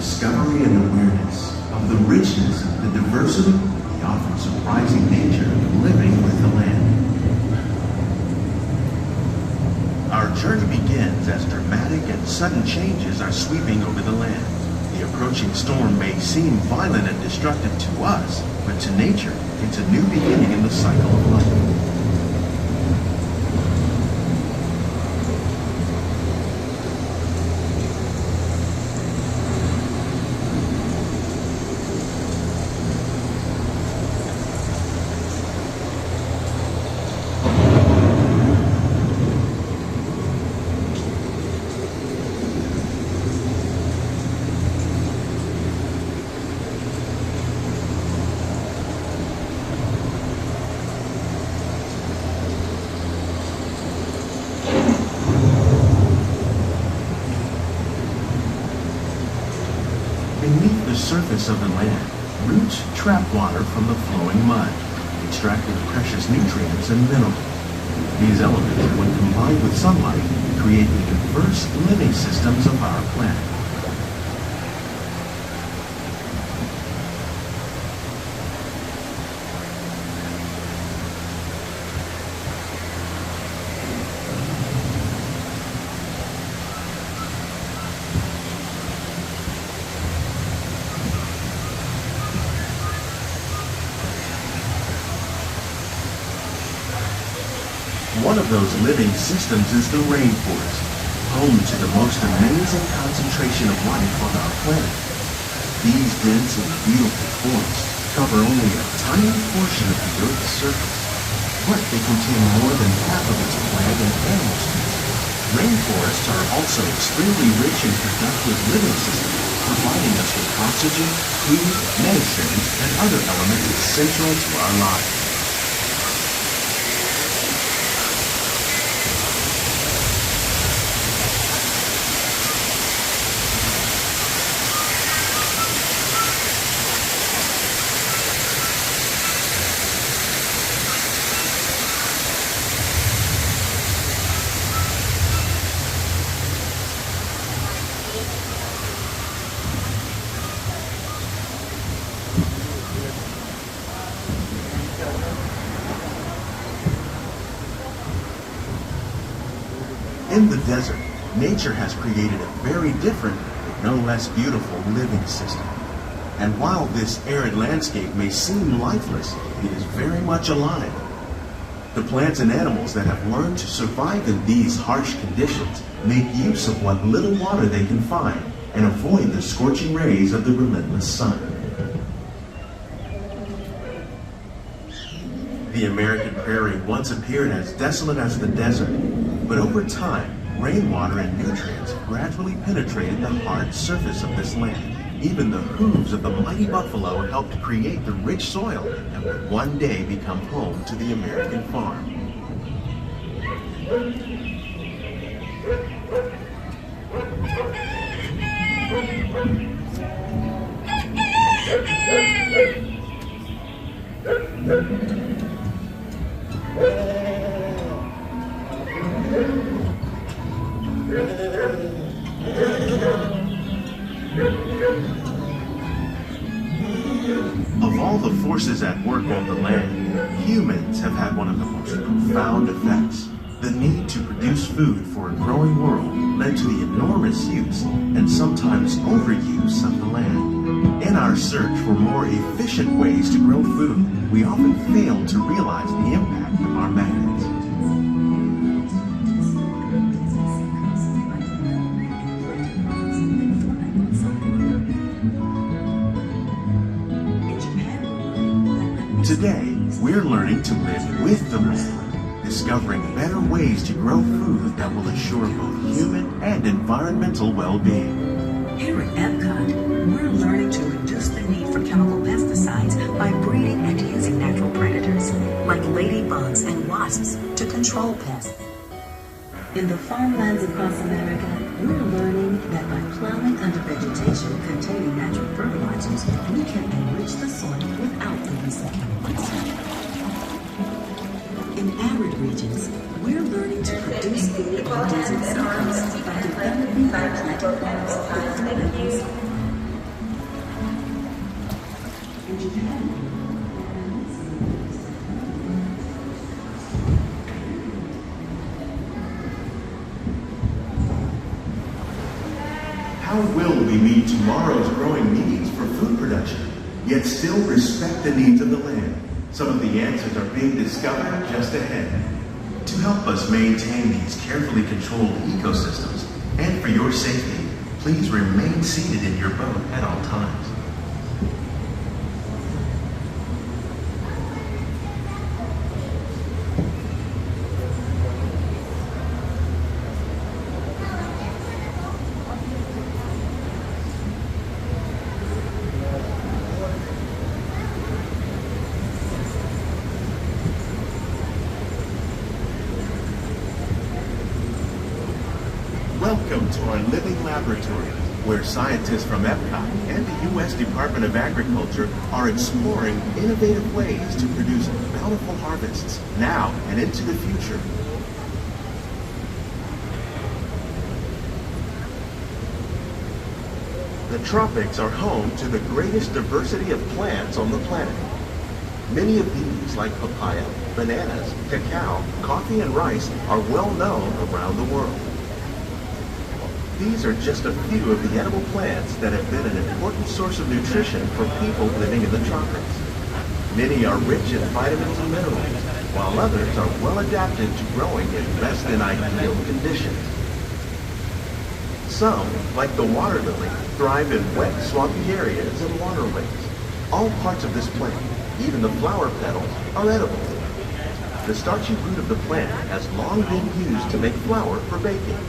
discovery and awareness of the richness, the diversity, the often surprising nature of living with the land. Our journey begins as dramatic and sudden changes are sweeping over the land. The approaching storm may seem violent and destructive to us, but to nature, it's a new beginning in the cycle of life. Beneath the surface of the land, roots trap water from the flowing mud, extracting precious nutrients and minerals. These elements, when combined with sunlight, create the diverse living systems of our planet. One of those living systems is the rainforest, home to the most amazing concentration of life on our planet. These dense and beautiful forests cover only a tiny portion of the Earth's surface, but they contain more than half of its plant and animal species. Rainforests are also extremely rich in productive living systems, providing us with oxygen, food, medicines, and other elements essential to our lives. In the desert, nature has created a very different, but no less beautiful living system. And while this arid landscape may seem lifeless, it is very much alive. The plants and animals that have learned to survive in these harsh conditions make use of what little water they can find and avoid the scorching rays of the relentless sun. The American prairie once appeared as desolate as the desert, but over time, rainwater and nutrients gradually penetrated the hard surface of this land. Even the hooves of the mighty buffalo helped create the rich soil that would one day become home to the American farm. Of all the forces at work on the land, humans have had one of the most profound effects. The need to produce food for a growing world led to the enormous use and sometimes overuse of the land. In our search for more efficient ways to grow food, we often fail to realize the impact of our methods. Today, we're learning to live with the land, discovering better ways to grow food that will assure both human and environmental well-being. Here at Epcot, we're learning to reduce the need for chemical pesticides by breeding and using natural predators, like ladybugs and wasps, to control pests. In the farmlands across America, we're learning that by plowing under vegetation containing natural fertilizers, we can enrich the soil without the use of chemicals. In arid regions, we're learning to produce food on desert seacoasts by developing and planting crops with food. How will we meet tomorrow's growing needs for food production, yet still respect the needs of the land? Some of the answers are being discovered just ahead. To help us maintain these carefully controlled ecosystems, and for your safety, please remain seated in your boat at all times. Welcome to our living laboratory, where scientists from Epcot and the U.S. Department of Agriculture are exploring innovative ways to produce bountiful harvests now and into the future. The tropics are home to the greatest diversity of plants on the planet. Many of these, like papaya, bananas, cacao, coffee, and rice, are well known around the world. These are just a few of the edible plants that have been an important source of nutrition for people living in the tropics. Many are rich in vitamins and minerals, while others are well adapted to growing in less than ideal conditions. Some, like the water lily, thrive in wet, swampy areas and waterways. All parts of this plant, even the flower petals, are edible. The starchy root of the plant has long been used to make flour for baking.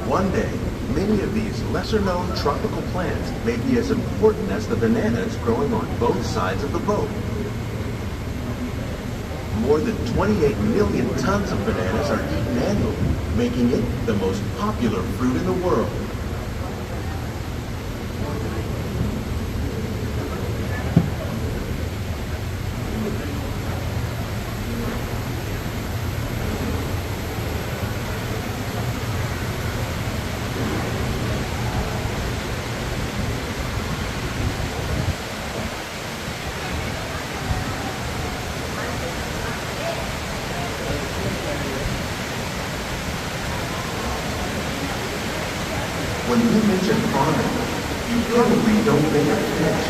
One day, many of these lesser-known tropical plants may be as important as the bananas growing on both sides of the boat. More than 28 million tons of bananas are eaten annually, making it the most popular fruit in the world. When you mention farming, you probably don't think of fish,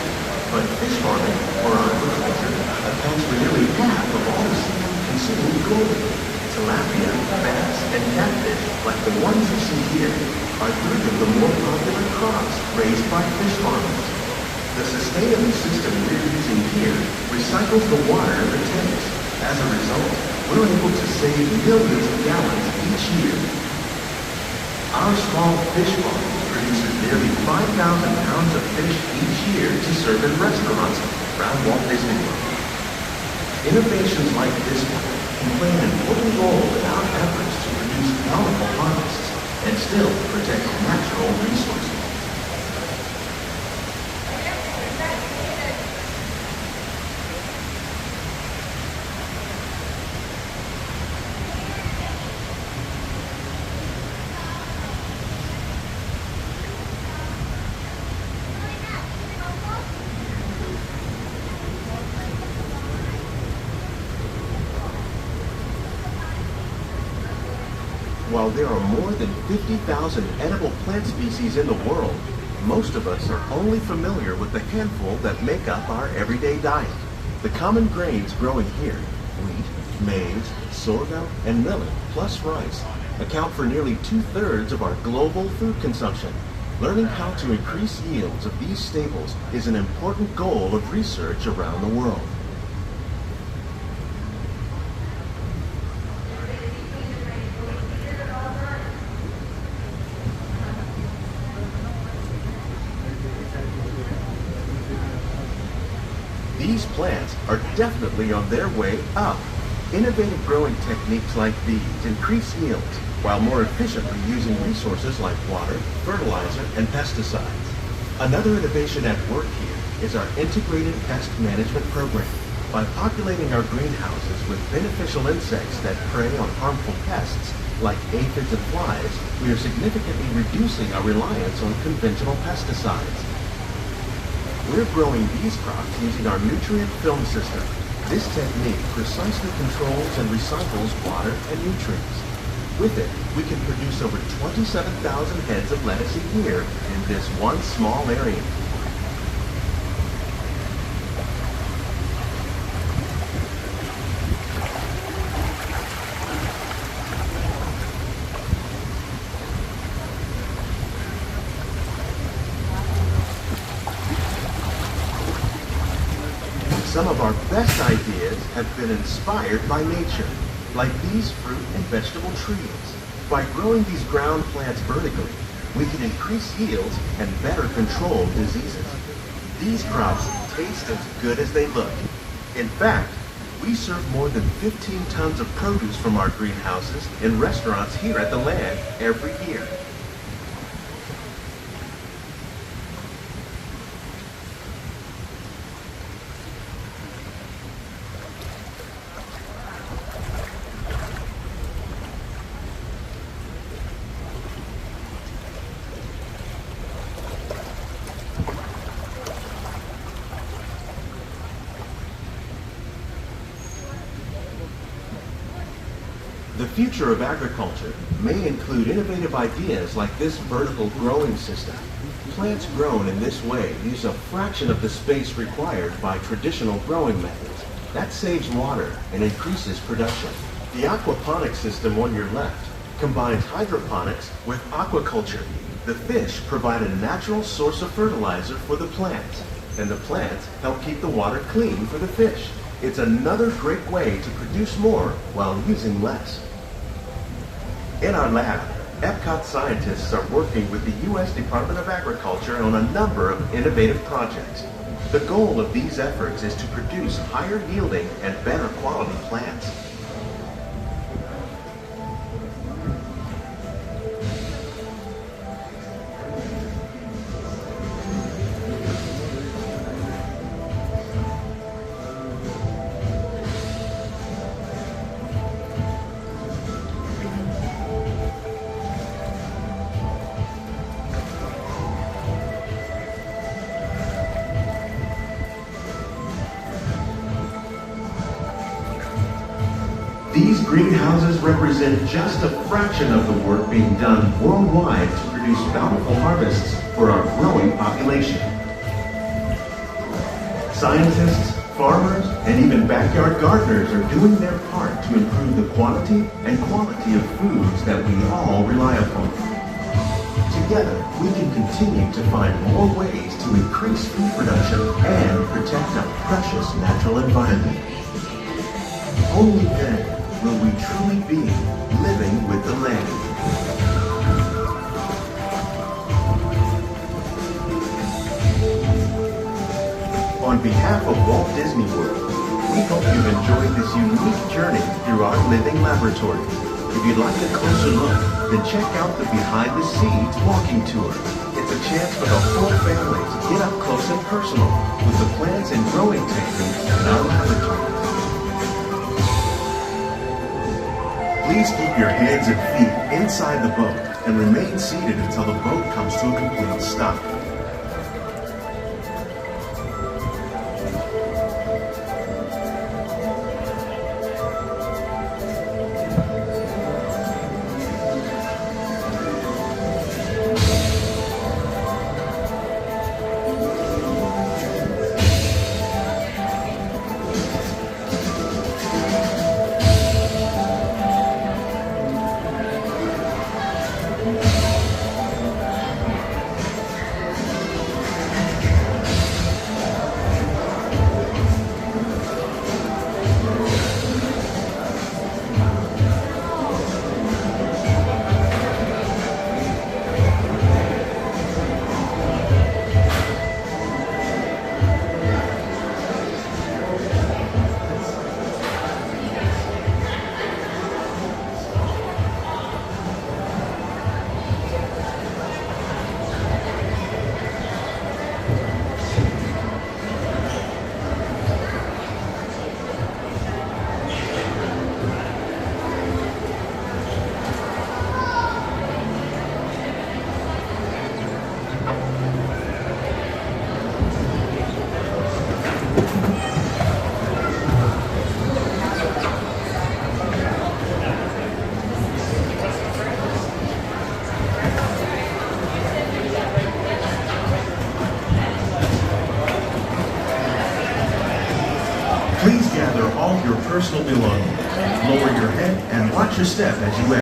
but fish farming, or aquaculture, accounts for nearly half of all the seafood consumed globally. Tilapia, bass, and catfish, like the ones you see here, are three of the more popular crops raised by fish farmers. The sustainable system we're using here recycles the water in the tanks. As a result, we're able to save millions of gallons each year. Our small fish farm produces nearly 5,000 pounds of fish each year to serve in restaurants around Walt Disney World. Innovations like this one can play an important role in our efforts to produce bountiful harvests and still protect natural resources. While there are more than 50,000 edible plant species in the world, most of us are only familiar with the handful that make up our everyday diet. The common grains growing here, wheat, maize, sorghum, and millet, plus rice, account for nearly 2/3 of our global food consumption. Learning how to increase yields of these staples is an important goal of research around the world. These plants are definitely on their way up. Innovative growing techniques like these increase yields while more efficiently using resources like water, fertilizer, and pesticides. Another innovation at work here is our integrated pest management program. By populating our greenhouses with beneficial insects that prey on harmful pests, Like aphids and flies, we are significantly reducing our reliance on conventional pesticides. We're growing these crops using our nutrient film system. This technique precisely controls and recycles water and nutrients. With it, we can produce over 27,000 heads of lettuce a year in this one small area. Some of our best ideas have been inspired by nature, like these fruit and vegetable trees. By growing these ground plants vertically, we can increase yields and better control diseases. These crops taste as good as they look. In fact, we serve more than 15 tons of produce from our greenhouses in restaurants here at the land every year. The future of agriculture may include innovative ideas like this vertical growing system. Plants grown in this way use a fraction of the space required by traditional growing methods. That saves water and increases production. The aquaponics system on your left combines hydroponics with aquaculture. The fish provide a natural source of fertilizer for the plants, and the plants help keep the water clean for the fish. It's another great way to produce more while using less. In our lab, Epcot scientists are working with the U.S. Department of Agriculture on a number of innovative projects. The goal of these efforts is to produce higher yielding and better quality plants. These greenhouses represent just a fraction of the work being done worldwide to produce bountiful harvests for our growing population. Scientists, farmers, and even backyard gardeners are doing their part to improve the quantity and quality of foods that we all rely upon. Together, we can continue to find more ways to increase food production and protect our precious natural environment. Only then will we truly be living with the land. On behalf of Walt Disney World, we hope you've enjoyed this unique journey through our living laboratory. If you'd like a closer look, then check out the Behind the Scenes walking tour. It's a chance for the whole family to get up close and personal with the plants and growing techniques in our laboratory. Please keep your hands and feet inside the boat and remain seated until the boat comes to a complete stop. all your personal belongings. Lower your head and watch your step as you exit.